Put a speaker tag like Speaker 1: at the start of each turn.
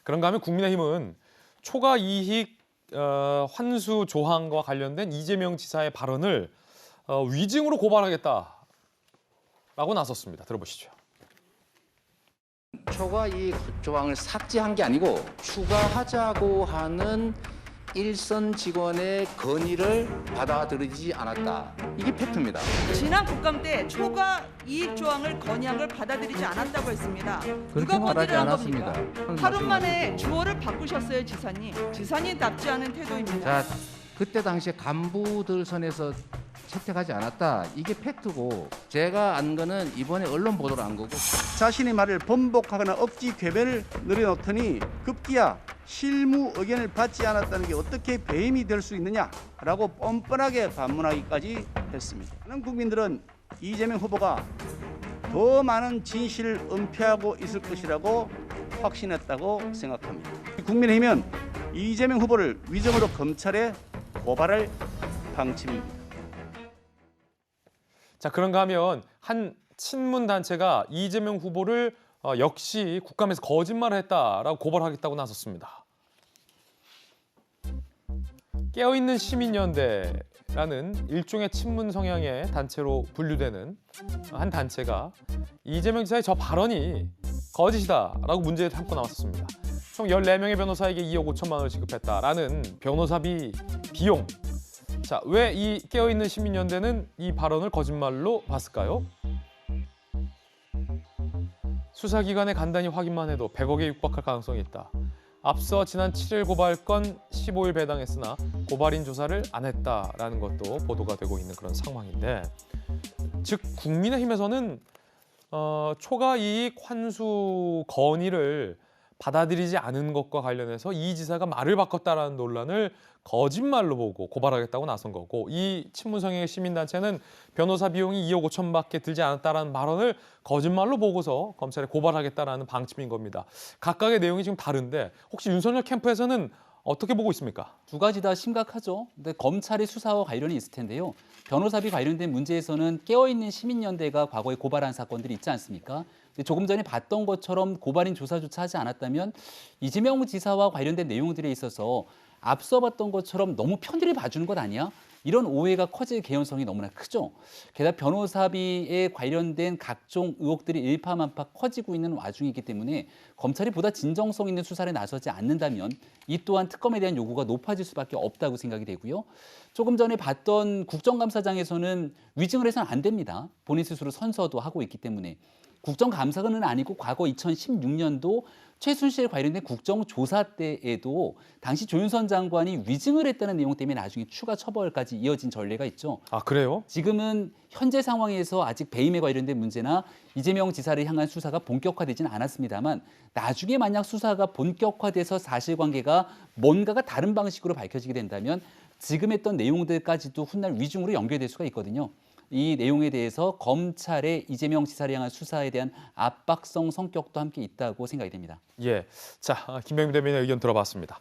Speaker 1: 그런가 하면 국민의힘은 초과 이익 환수 조항과 관련된 이재명 지사의 발언을 위증으로 고발하겠다라고 나섰습니다. 들어보시죠.
Speaker 2: 초과 이익 조항을 삭제한 게 아니고 추가하자고 하는 일선 직원의 건의를 받아들이지 않았다. 이게 팩트입니다.
Speaker 3: 지난 국감 때 초과 이익 조항을 건의한 걸 받아들이지 않았다고 했습니다.
Speaker 2: 그렇게
Speaker 3: 누가
Speaker 2: 말하지
Speaker 3: 건의를 한
Speaker 2: 않았습니다.
Speaker 3: 겁니까? 하루 만에 주어를 바꾸셨어요, 지사님. 지사님답지 않은 태도입니다.
Speaker 2: 자, 그때 당시에 간부들 선에서 채택하지 않았다. 이게 팩트고 제가 안 거는 이번에 언론 보도를 한 거고.
Speaker 4: 자신의 말을 번복하거나 억지 궤변을 늘여놓더니 급기야 실무 의견을 받지 않았다는 게 어떻게 배임이 될 수 있느냐라고 뻔뻔하게 반문하기까지 했습니다. 많은 국민들은 이재명 후보가 더 많은 진실을 은폐하고 있을 것이라고 확신했다고 생각합니다. 국민의힘은 이재명 후보를 위증으로 검찰에 고발할 방침입니다.
Speaker 1: 자, 그런가 하면 한 친문 단체가 이재명 후보를 역시 국감에서 거짓말을 했다라고 고발하겠다고 나섰습니다. 깨어있는 시민연대라는 일종의 친문 성향의 단체로 분류되는 한 단체가 이재명 지사의 저 발언이 거짓이다라고 문제를 삼고 나왔습니다. 총 14명의 변호사에게 2억 5천만 원을 지급했다라는 변호사비 비용. 자, 왜 이 깨어있는 시민연대는 이 발언을 거짓말로 봤을까요? 수사기관에 간단히 확인만 해도 100억에 육박할 가능성이 있다. 앞서 지난 7일 고발건 15일 배당했으나 고발인 조사를 안 했다라는 것도 보도가 되고 있는 그런 상황인데, 즉 국민의힘에서는 초과 이익 환수 건의를 받아들이지 않은 것과 관련해서 이 지사가 말을 바꿨다라는 논란을 거짓말로 보고 고발하겠다고 나선 거고, 이 친문 성향의 시민단체는 변호사 비용이 2억 5천밖에 들지 않았다라는 발언을 거짓말로 보고서 검찰에 고발하겠다라는 방침인 겁니다. 각각의 내용이 지금 다른데 혹시 윤석열 캠프에서는 어떻게 보고 있습니까?
Speaker 5: 두 가지 다 심각하죠. 근데 검찰의 수사와 관련이 있을 텐데요. 변호사비 관련된 문제에서는 깨어있는 시민연대가 과거에 고발한 사건들이 있지 않습니까? 근데 조금 전에 봤던 것처럼 고발인 조사조차 하지 않았다면 이재명 지사와 관련된 내용들에 있어서 앞서 봤던 것처럼 너무 편의를 봐주는 것 아니야? 이런 오해가 커질 개연성이 너무나 크죠. 게다가 변호사비에 관련된 각종 의혹들이 일파만파 커지고 있는 와중이기 때문에 검찰이 보다 진정성 있는 수사를 나서지 않는다면 이 또한 특검에 대한 요구가 높아질 수밖에 없다고 생각이 되고요. 조금 전에 봤던 국정감사장에서는 위증을 해서는 안 됩니다. 본인 스스로 선서도 하고 있기 때문에. 국정감사관은 아니고 과거 2016년도 최순실 관련된 국정조사 때에도 당시 조윤선 장관이 위증을 했다는 내용 때문에 나중에 추가 처벌까지 이어진 전례가 있죠.
Speaker 1: 아, 그래요?
Speaker 5: 지금은 현재 상황에서 아직 배임에 관련된 문제나 이재명 지사를 향한 수사가 본격화되지는 않았습니다만 나중에 만약 수사가 본격화돼서 사실관계가 뭔가가 다른 방식으로 밝혀지게 된다면 지금 했던 내용들까지도 훗날 위증으로 연결될 수가 있거든요. 이 내용에 대해서 검찰의 이재명 지사를 향한 수사에 대한 압박성 성격도 함께 있다고 생각이 됩니다.
Speaker 1: 예. 자, 김병민 대변인의 의견 들어봤습니다.